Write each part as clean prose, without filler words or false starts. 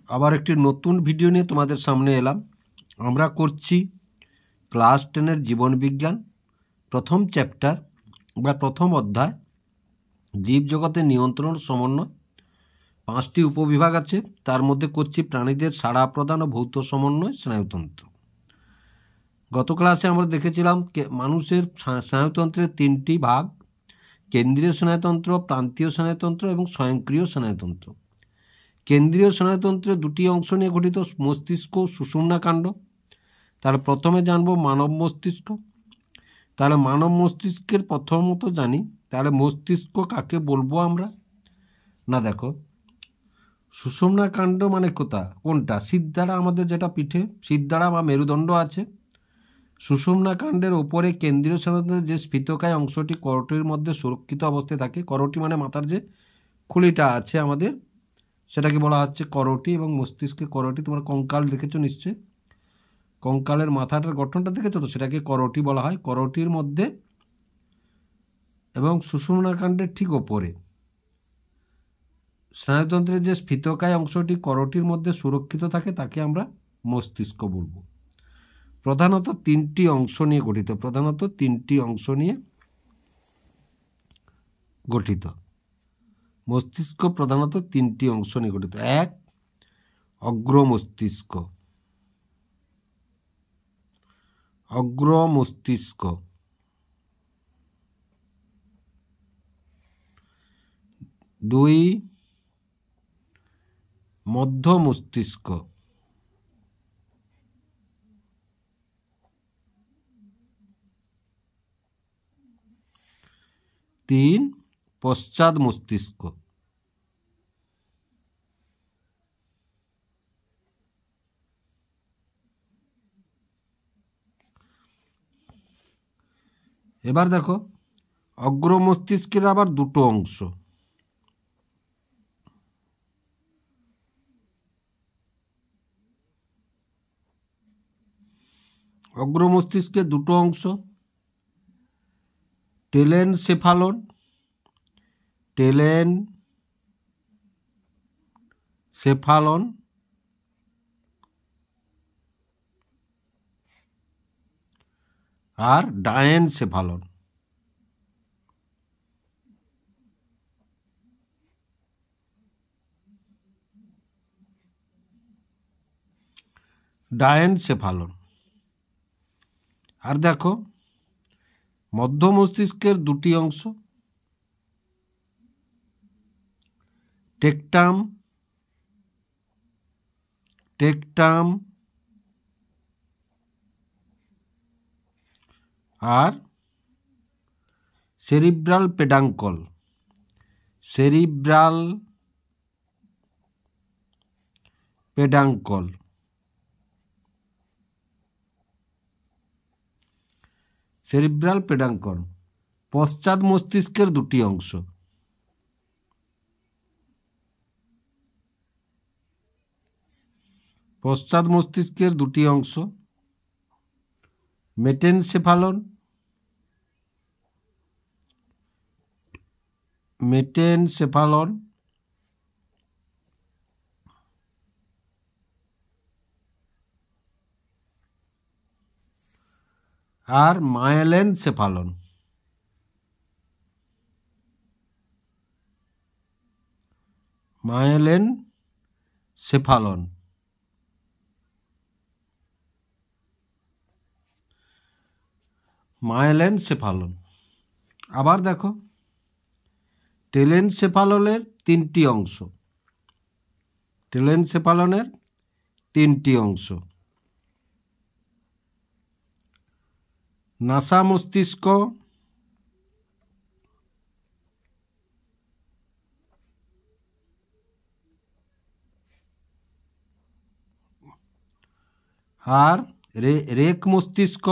আবার একটি নতুন ভিডিও নিয়ে তোমাদের সামনে এলাম। আমরা করছি ক্লাস 10-এর জীবনবিজ্ঞান প্রথম চ্যাপ্টার বা প্রথম অধ্যায়, জীবজগতের নিয়ন্ত্রণ সমন্বয়। 5টি উপবিভাগ আছে, তার মধ্যে করছি প্রাণীদের সাড়া প্রদান ও ভৌত সমন্বয় স্নায়ুতন্ত্র। গত ক্লাসে আমরা দেখেছিলাম মানুষের স্নায়ুতন্ত্রের 3টি ভাগ: কেন্দ্রীয় স্নায়ুতন্ত্র, প্রান্তীয় স্নায়ুতন্ত্র এবং স্বয়ংক্রিয় স্নায়ুতন্ত্র। কেন্দ্রীয় স্নায়ুতন্ত্রের 2টি অংশ নিয়ে গঠিত: মস্তিষ্ক ও সুষুম্না কাণ্ড। তাহলে প্রথমে জানবো মানব মস্তিষ্ক। তাহলে মানব মস্তিষ্কের প্রথমত জানি, তাহলে মস্তিষ্ক কাকে বলবো আমরা? না, দেখো, সুষুম্না কাণ্ড মানে কোনটা? সিদ্ধারা, আমাদের যেটা পিঠে সিদ্ধারা বা মেরুদণ্ড আছে। সুষুম্না কাণ্ডের ওপরে কেন্দ্রীয় স্নায়ুতন্ত্রের যে স্ফীতকায় অংশটি করটির মধ্যে সুরক্ষিত অবস্থায় থাকে। করটি মানে মাথার যে খুলিটা আছে আমাদের, সেটাকে বলা হচ্ছে করটি। এবং মস্তিষ্কের করটি, তোমরা কঙ্কাল দেখেছো নিশ্চয়ই, কঙ্কালের মাথাটার গঠনটা দেখেছো তো, সেটাকে করটি বলা হয়। করটির মধ্যে এবং সুষুম্না কাণ্ডের ঠিক ওপরে স্নায়ুতন্ত্রের যে স্ফীতকায় অংশটি করটির মধ্যে সুরক্ষিত থাকে, তাকে আমরা মস্তিষ্ক বলবো। প্রধানত 3টি অংশ নিয়ে গঠিত। মস্তিষ্ক প্রধানত 3টি অংশ নিয়ে গঠিত। 1, অগ্র মস্তিষ্ক। 2, মধ্য মস্তিষ্ক। 3, পশ্চাৎ মস্তিষ্ক। এবার দেখো, অগ্র মস্তিষ্কের আবার 2টো অংশ। অগ্র মস্তিষ্কের 2টো অংশ: টেলেনসেফালন আর ডায়েনসেফালন। আর দেখো, মধ্য মস্তিষ্কের 2টি অংশ: টেকটাম আর সেরিব্রাল পেডাঙ্কল। সেরিব্রাল পেডাঙ্কল। পশ্চাৎ মস্তিষ্কের 2টি অংশ: মেটেনসেফালন আর মায়েলেনসেফালন। আবার দেখো, টেলেনসেফালনের 3টি অংশ: নাসা মস্তিষ্ক, আর রেক মস্তিষ্ক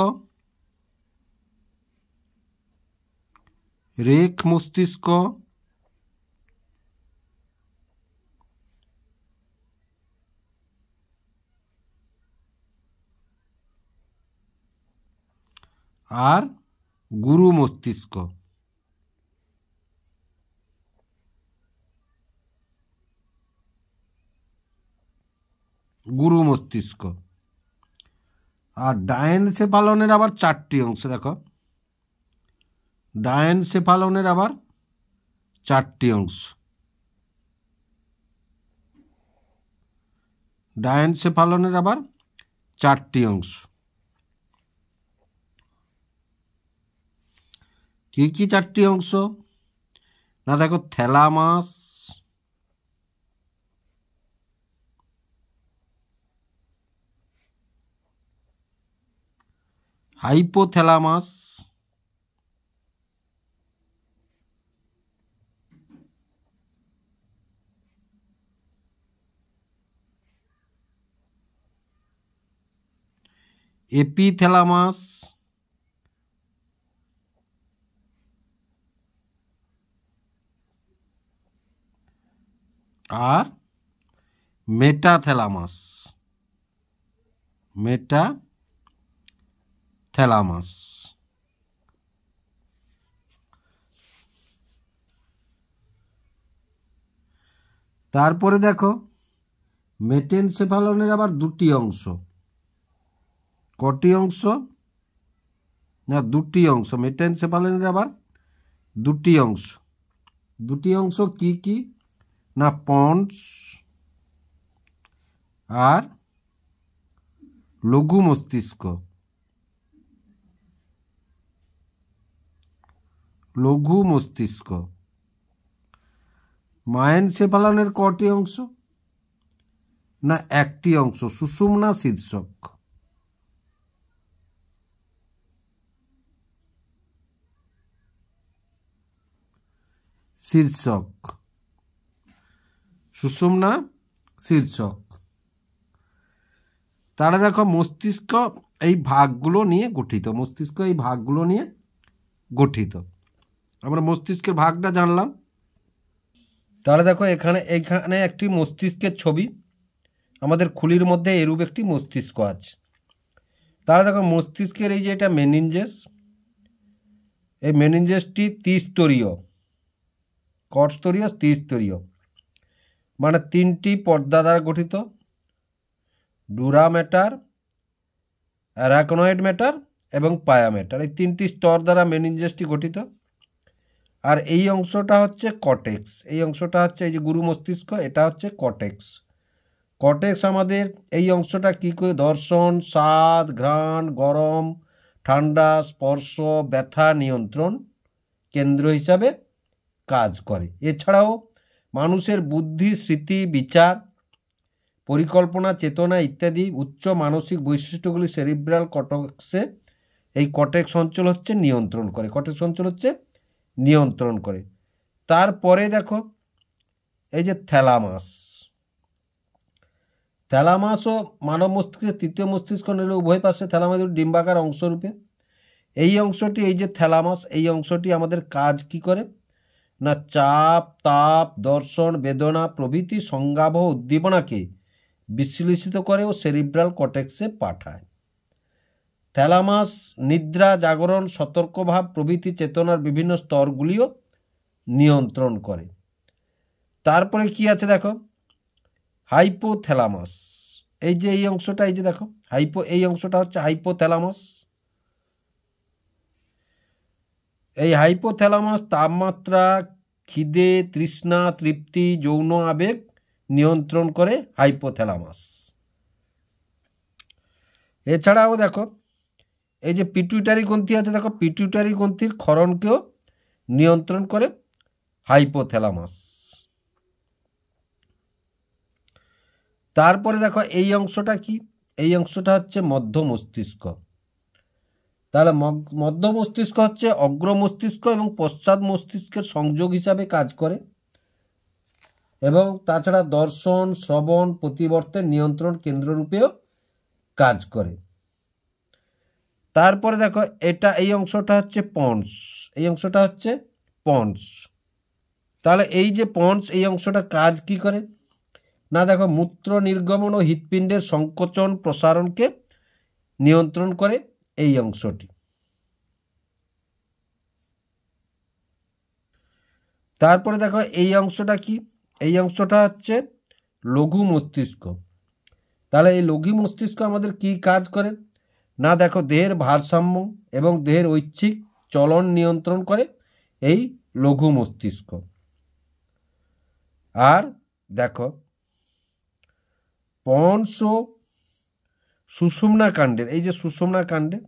আর গুরু মস্তিষ্ক। গুরু মস্তিষ্ক। আর ডায়েনসেফালনের আবার 4টি অংশ। দেখো, ডায়েনসেফালনের আবার 4টি অংশ। ডায়েনসেফালনের আবার 4টি অংশ। কি কি 4টি অংশ? না দেখো, থ্যালামাস, হাইপোথ্যালামাস, এপিথ্যালামাস, আর মেটাথ্যালামাস। মেটাথ্যালামাস। তারপরে দেখো, মেটেনসেফালনের আবার 2টি অংশ। কটি অংশ? না, 2টি অংশ। মেটেনসেফালনের আবার 2টি অংশ। 2টি অংশ কি কি? না, পন্স আর লঘু মস্তিষ্ক। লঘু মস্তিষ্ক। মায়েনসেফালনের কটি অংশ? না, 1টি অংশ, সুষুম্না শীর্ষক। শীর্ষক, সুষুম্না শীর্ষক। তাহলে দেখো, মস্তিষ্ক এই ভাগগুলো নিয়ে গঠিত। মস্তিষ্ক এই ভাগগুলো নিয়ে গঠিত। আমরা মস্তিষ্কের ভাগটা জানলাম। তাহলে দেখো, এখানে একটি মস্তিষ্কের ছবি। আমাদের খুলির মধ্যে এরূপ একটি মস্তিষ্ক আছে। তাহলে দেখো, মস্তিষ্কের এই যে এটা মেনিনজেস, এই মেনিনজেসটি ত্রিস্তরীয়। কতস্তরীয়? ত্রিস্তরীয়। মানে 3টি পর্দা দ্বারা গঠিত: ডুরা ম্যাটার, অ্যারাকনয়েড ম্যাটার এবং পায়া ম্যাটার। এই 3টি স্তর দ্বারা মেনিনজেসটি গঠিত। আর এই অংশটা হচ্ছে কটেক্স। এই অংশটা হচ্ছে এই যে গুরু মস্তিষ্ক, এটা হচ্ছে কটেক্স। কটেক্স আমাদের এই অংশটা কী করে? দর্শন, স্বাদ, ঘ্রাণ, গরম, ঠান্ডা, স্পর্শ, ব্যথা নিয়ন্ত্রণ কেন্দ্র হিসাবে কাজ করে। এছাড়াও মানুষের বুদ্ধি, স্মৃতি, বিচার, পরিকল্পনা, চেতনা ইত্যাদি উচ্চ মানসিক বৈশিষ্ট্যগুলি সেরিব্রাল কর্টেক্সে, এই কর্টেক্স অঞ্চল হচ্ছে নিয়ন্ত্রণ করে। কর্টেক্স অঞ্চল হচ্ছে নিয়ন্ত্রণ করে। তারপরে দেখো, এই যে থ্যালামাস। থ্যালামাসও মানব মস্তিষ্কের 3য় মস্তিষ্ক নিলে উভয় পাশে থ্যালামাসের ডিম্বাকার অংশরূপে। এই অংশটি, এই যে থ্যালামাস, এই অংশটি আমাদের কাজ কি করে? না, চাপ, তাপ, দর্শন, বেদনা প্রভৃতি সংজ্ঞাবহ উদ্দীপনাকে বিশ্লেষিত করে ও সেরিব্রাল কর্টেক্সে পাঠায়। থ্যালামাস নিদ্রা, জাগরণ, সতর্কভাব প্রভৃতি চেতনার বিভিন্ন স্তরগুলিও নিয়ন্ত্রণ করে। তারপরে কি আছে দেখো, হাইপোথ্যালামাস। এই যে এই অংশটা, এই যে দেখো, এই অংশটা হচ্ছে হাইপোথ্যালামাস। এই হাইপোথ্যালামাস তাপমাত্রা, খিদে, তৃষ্ণা, তৃপ্তি, যৌন আবেগ নিয়ন্ত্রণ করে হাইপোথ্যালামাস। এছাড়াও দেখো, এই যে পিটুইটারি গ্রন্থি আছে, দেখো, পিটুইটারি গ্রন্থির ক্ষরণকেও নিয়ন্ত্রণ করে হাইপোথ্যালামাস। তারপরে দেখো, এই অংশটা কি? এই অংশটা হচ্ছে মধ্য মস্তিষ্ক। তাহলে মধ্য মস্তিষ্ক হচ্ছে অগ্র মস্তিষ্ক এবং পশ্চাৎ মস্তিষ্কের সংযোগ হিসাবে কাজ করে এবং তাছাড়া দর্শন, শ্রবণ, প্রতিবর্তের নিয়ন্ত্রণ কেন্দ্ররূপেও কাজ করে। তারপরে দেখো, এই অংশটা হচ্ছে পন্স। এই অংশটা হচ্ছে পন্স। তাহলে এই যে পন্স, এই অংশটা কাজ কি করে? না দেখো, মূত্র নির্গমন ও হৃৎপিণ্ডের সংকোচন প্রসারণকে নিয়ন্ত্রণ করে এই অংশটি। তারপরে দেখো, এই অংশটা কি? এই অংশটা হচ্ছে লঘু মস্তিষ্ক। তাহলে এই লঘু মস্তিষ্ক আমাদের কি কাজ করে না, দেখো দেহের ভারসাম্য এবং দেহের ঐচ্ছিক চলন নিয়ন্ত্রণ করে এই লঘু মস্তিষ্ক। আর দেখো পন্স সুষুম্না কাণ্ডের, এই যে সুষুম্না কাণ্ডে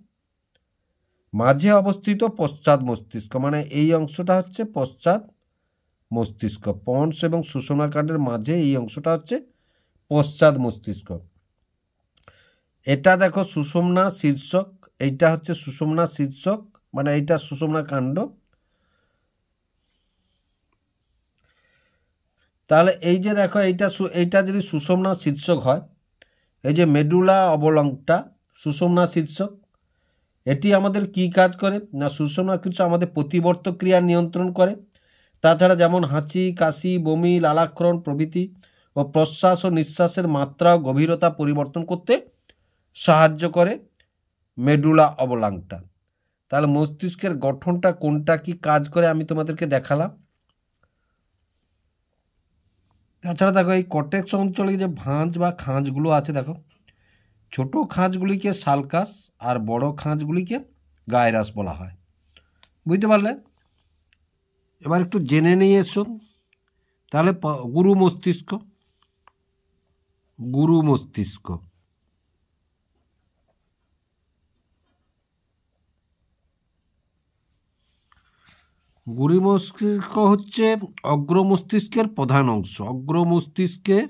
মাঝে অবস্থিত পশ্চাৎ মস্তিষ্ক, মানে এই অংশটা হচ্ছে পশ্চাৎ মস্তিষ্ক। পন্স এবং সুষুম্না কাণ্ডের মাঝে এই অংশটা হচ্ছে পশ্চাৎ মস্তিষ্ক। এটা দেখো সুষুম্না শীর্ষক, এইটা হচ্ছে সুষুম্না শীর্ষক, মানে এইটা সুষুম্না কাণ্ড। তাহলে এই যে দেখো এইটা যদি সুষুম্না শীর্ষক হয়, এই যে মেডুলা অবলংটা সুষুম্না শীর্ষক, এটি আমাদের কি কাজ করে না, সুষুম্না শীর্ষক আমাদের প্রতিবর্ত ক্রিয়া নিয়ন্ত্রণ করে। তাছাড়া যেমন হাঁচি, কাশি, বমি, লালাক্ষরণ প্রভৃতি ও প্রশ্বাস ও নিঃশ্বাসের মাত্রা ও গভীরতা পরিবর্তন করতে সাহায্য করে মেডুলা অবলাংটা। তাহলে মস্তিষ্কের গঠনটা কোনটা কি কাজ করে আমি তোমাদেরকে দেখালাম। তাছাড়া দেখো এই কর্টেক্স অঞ্চলে যে ভাঁজ বা খাঁজগুলো আছে, দেখো ছোট খাঁজগুলিকে সালকাস আর বড় খাঁজগুলিকে গায়রাস বলা হয়। বুঝতে পারলে? এবার একটু জেনে নিয়ে এসো তাহলে গুরু মস্তিষ্ক। গুরু মস্তিষ্ক গুরু মস্তিষ্ক হচ্ছে অগ্র মস্তিষ্কের প্রধান অংশ। অগ্র মস্তিষ্কের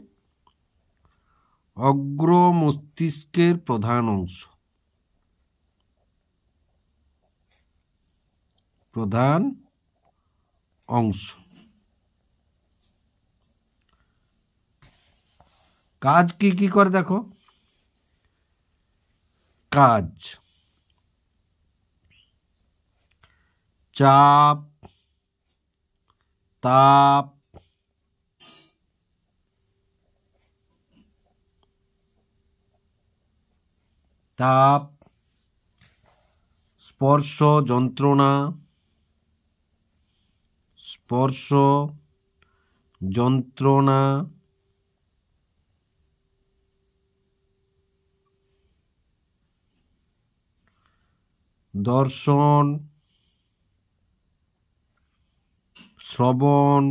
প্রধান অংশ, কাজ কি কি করে দেখো। কাজ চাপ, তাপ, স্পর্শ যন্ত্রণা, দর্শন, শ্রবণ,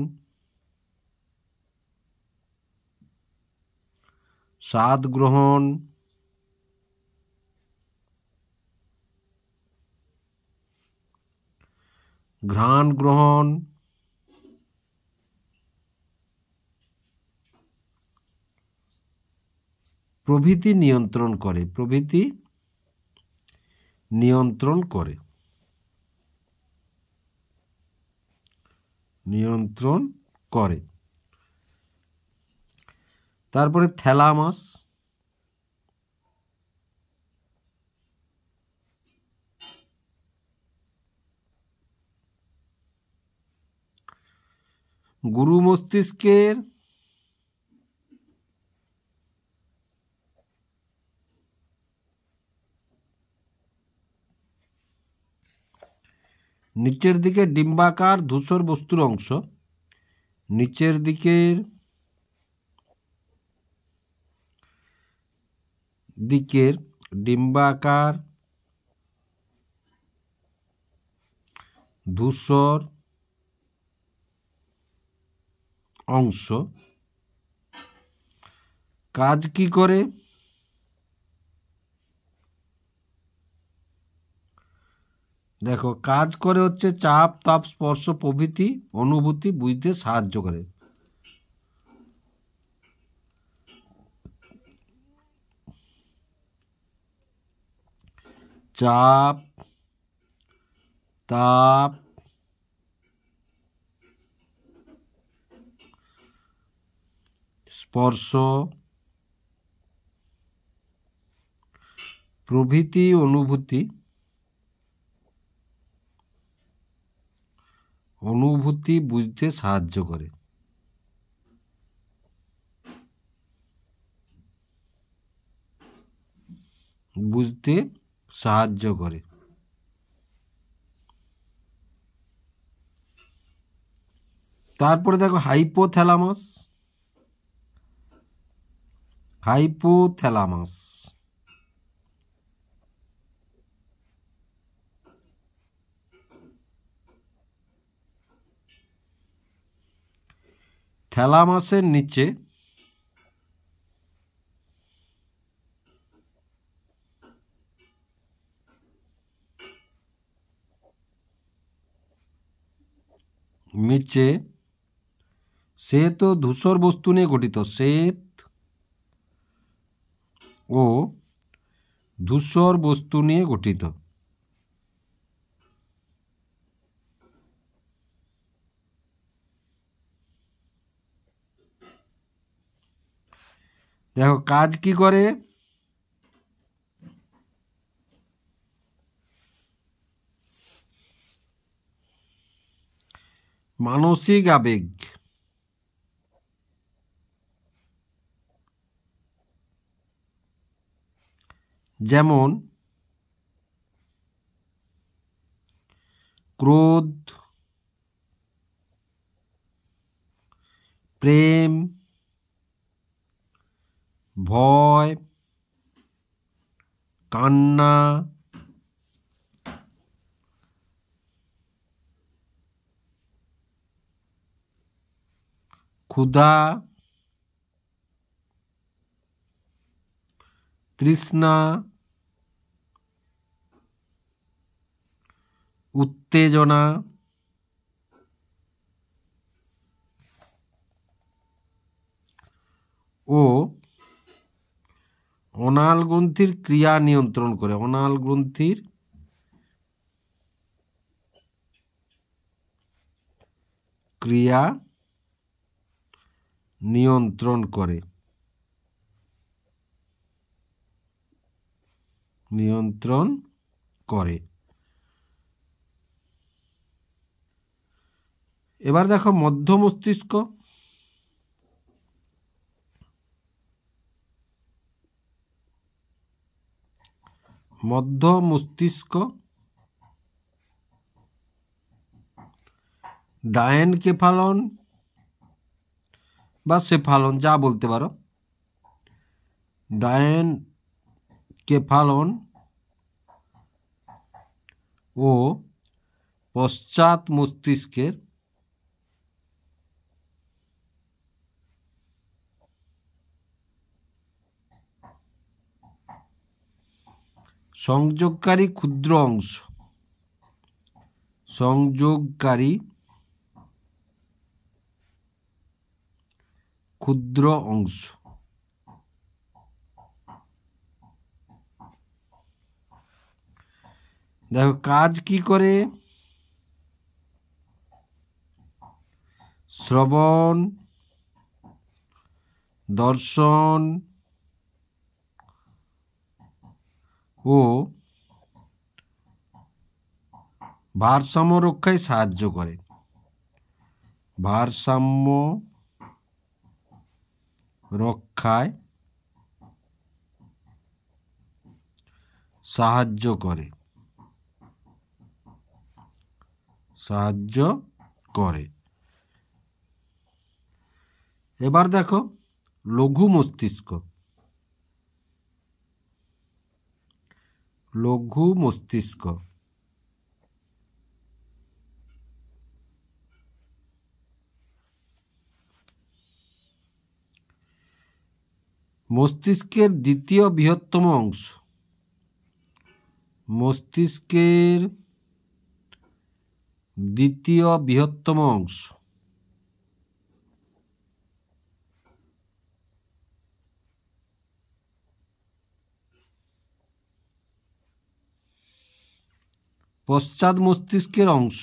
স্বাদ গ্রহণ, ঘ্রাণ গ্রহণ, প্রভৃতি নিয়ন্ত্রণ করে। তারপরে থ্যালামাস, গুরু মস্তিষ্কের নিচের দিকে ডিম্বাকার ধূসর বস্তুর অংশ, নিচের দিকের ডিম্বাকার ধূসর অংশ কাজ কি করে? দেখো কাজ করে হচ্ছে চাপ, তাপ, স্পর্শ প্রভৃতি অনুভূতি বুঝতে সাহায্য করে। চাপ, তাপ, স্পর্শ প্রভৃতি অনুভূতি বুঝতে সাহায্য করে। তারপরে দেখো হাইপোথ্যালামাস। হাইপোথ্যালামাস। থ্যালামাসের নিচে শ্বেত ও ধূসর বস্তু নিয়ে গঠিত, শ্বেত ও ধূসর বস্তু নিয়ে গঠিত। দেখো কাজ কি করে, মানসিক আবেগ, যেমন ক্রোধ, প্রেম, ভয়, কান্না, ক্ষুধা, তৃষ্ণা, উত্তেজনা ও অনাল গ্রন্থির ক্রিয়া নিয়ন্ত্রণ করে। অনাল গ্রন্থির ক্রিয়া নিয়ন্ত্রণ করে। এবার দেখো মধ্য মস্তিষ্ক। মধ্য মস্তিষ্ক ডায়েনকেফালন বা সেফালন যা বলতে পারো, ডায়েনকেফালন ও পশ্চাৎ মস্তিষ্কের সংযোগকারী ক্ষুদ্র অংশ, সংযোগকারী ক্ষুদ্র অংশ। দেখো কাজ কি করে, শ্রবণ, দর্শন ও ভারসাম্য রক্ষায় সাহায্য করে। ভারসাম্য রক্ষায় সাহায্য করে। এবার দেখো লঘু মস্তিষ্ক। লঘু মস্তিষ্ক মস্তিষ্কের দ্বিতীয় বৃহত্তম অংশ। মস্তিষ্কের দ্বিতীয় বৃহত্তম অংশ। পশ্চাৎ মস্তিষ্কের অংশ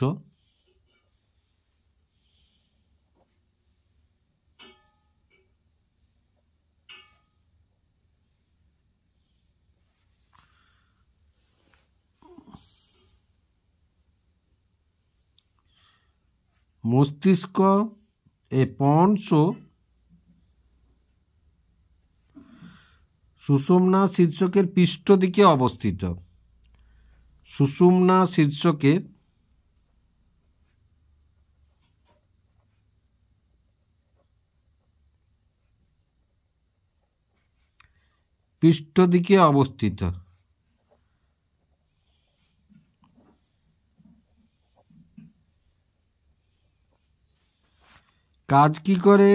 মস্তিষ্ক এ পন্স ও সুষুম্না শীর্ষকের পৃষ্ঠ দিকে অবস্থিত। সুষুম্না শীর্ষকের পৃষ্ঠ দিকে অবস্থিত। কাজ কি করে?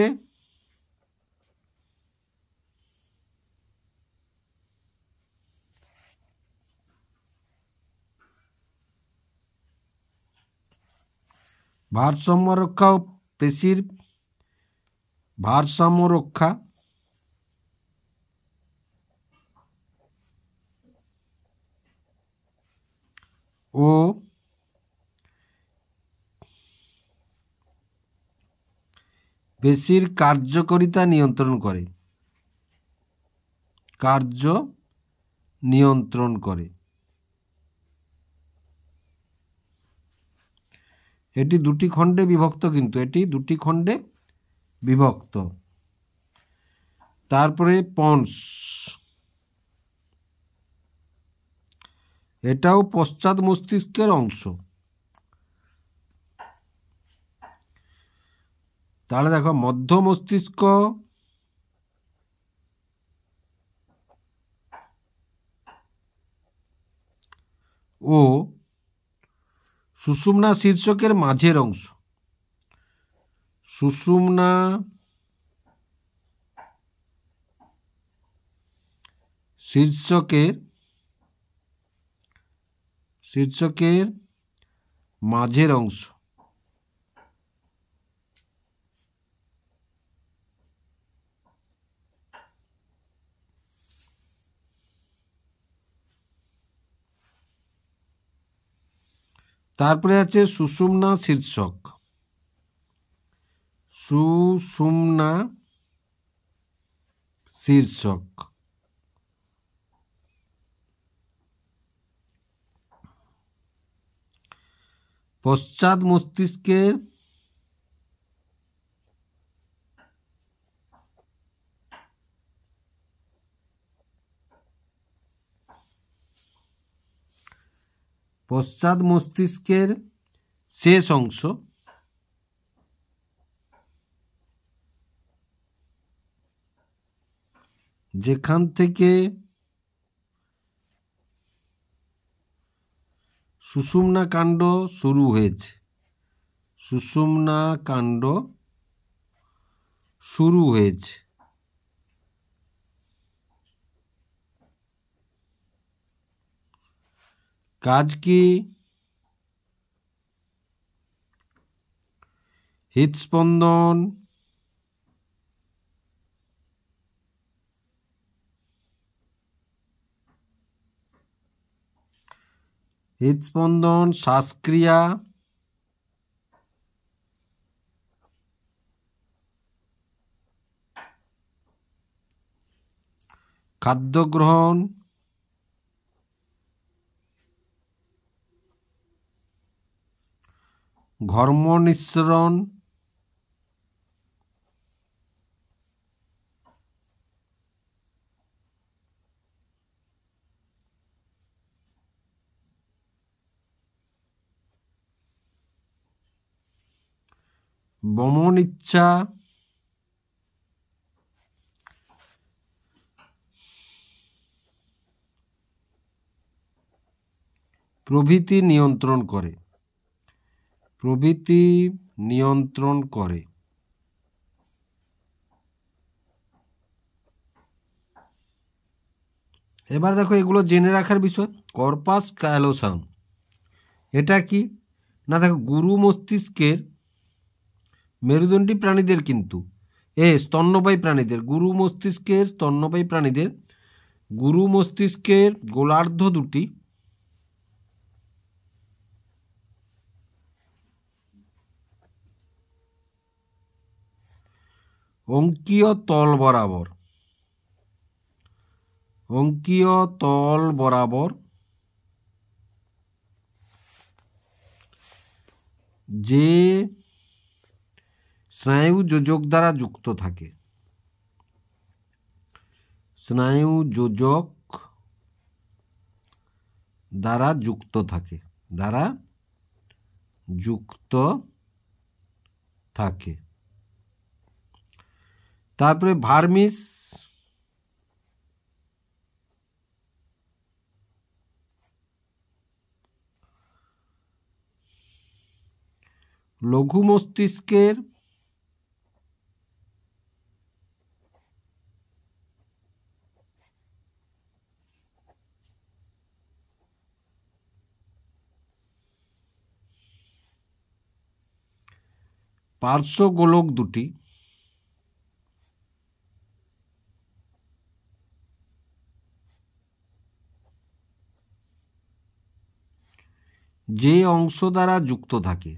ভারসাম্য রক্ষা ও পেশির ভারসাম্য রক্ষা ও পেশির কার্যকারিতা নিয়ন্ত্রণ করে। কার্য নিয়ন্ত্রণ করে। এটি দুটি খণ্ডে বিভক্ত, কিন্তু এটি দুটি খণ্ডে বিভক্ত। তারপরে পন্স, এটাও পশ্চাৎ মস্তিষ্কের অংশ। তাহলে দেখো, মধ্য মস্তিষ্ক ও সুষুম্না শীর্ষকের মাঝের অংশ। সুষুম্না শীর্ষকের মাঝের অংশ। তারপরে আছে সুষুম্না শীর্ষক। সুষুম্না শীর্ষক পশ্চাৎ মস্তিষ্কের শেষ অংশ, যেখান থেকে সুষুম্না কাণ্ড শুরু হয়েছে। সুষুম্না কাণ্ড শুরু হয়েছে। কাজ কি? হৃদস্পন্দন, শ্বাসক্রিয়া, খাদ্য গ্রহণ, ঘর্ম নিঃসরণ, বমন ইচ্ছা, প্রভৃতি নিয়ন্ত্রণ করে। এবার দেখো, এগুলো জেনে রাখার বিষয়। কর্পাস ক্যালোসাম এটা কি না, দেখো, গুরু মস্তিষ্কের মেরুদণ্ডী প্রাণীদের, কিন্তু স্তন্যপায়ী প্রাণীদের, গুরু মস্তিষ্কের গোলার্ধ দুটি অঙ্কীয় তল বরাবর যে স্নায়ু যোজক দ্বারা যুক্ত থাকে। তারপরে ভার্মিস লঘু মস্তিষ্কের পার্শ্বগোলক দুটি যে অংশ দ্বারা যুক্ত থাকে,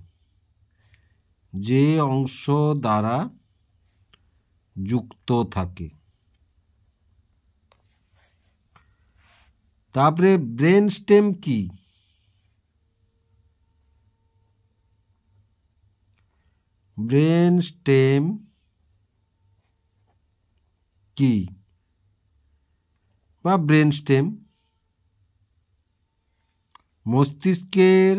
যে অংশ দ্বারা যুক্ত থাকে। তারপরে ব্রেন স্টেম কি? ব্রেন স্টেম কি বা ব্রেন স্টেম মস্তিষ্কের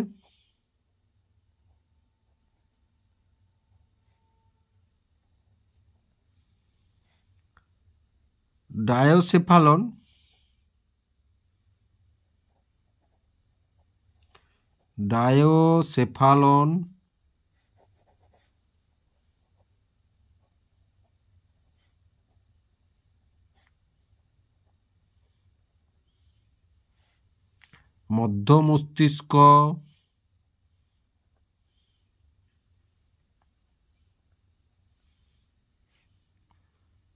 ডায়োসেফালন মধ্য মস্তিষ্ক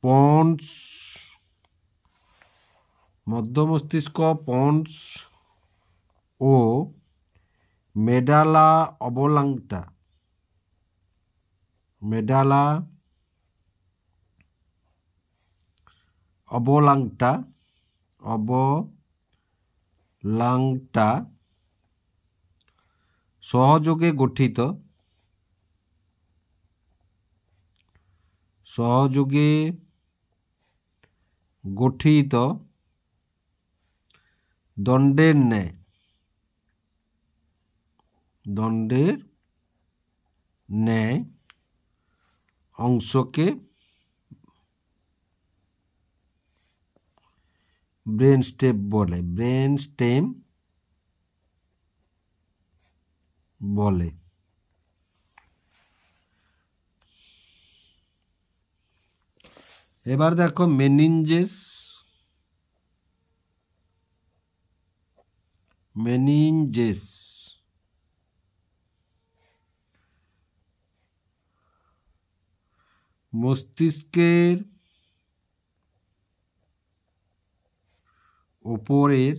পন্স মধ্য মস্তিষ্ক পন্স ও মেডালা অবলাংটা সহযোগে গঠিত দণ্ডের ন্যায় অংশকে ব্রেন স্টেম বলে। এবার দেখো মেনিনজেস মস্তিষ্কের উপরের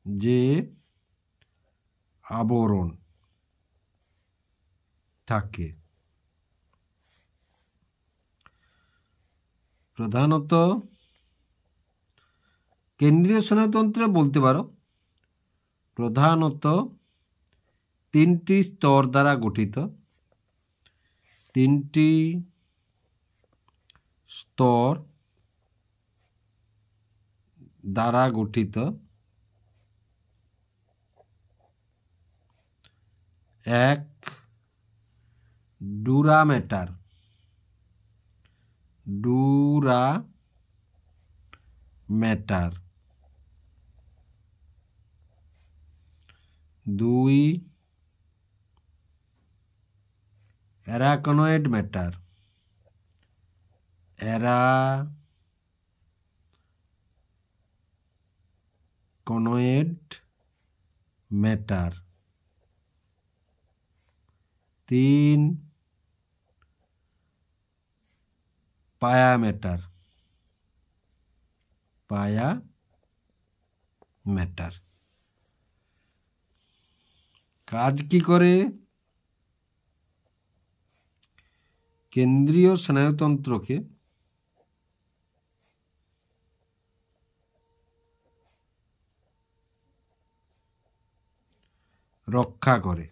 যে আবরণ থাকে প্রধানত কেন্দ্রীয় স্নায়ুতন্ত্রে বলতে পারো প্রধানত 3টি স্তর দ্বারা গঠিত। 3টি স্তর দ্বারা গঠিত। 1 ডুরা ম্যাটার 2 অ্যারাকনয়েড ম্যাটার 3 পায়া ম্যাটার। কাজ কি করে? কেন্দ্রীয় স্নায়ুতন্ত্রকে রক্ষা করে।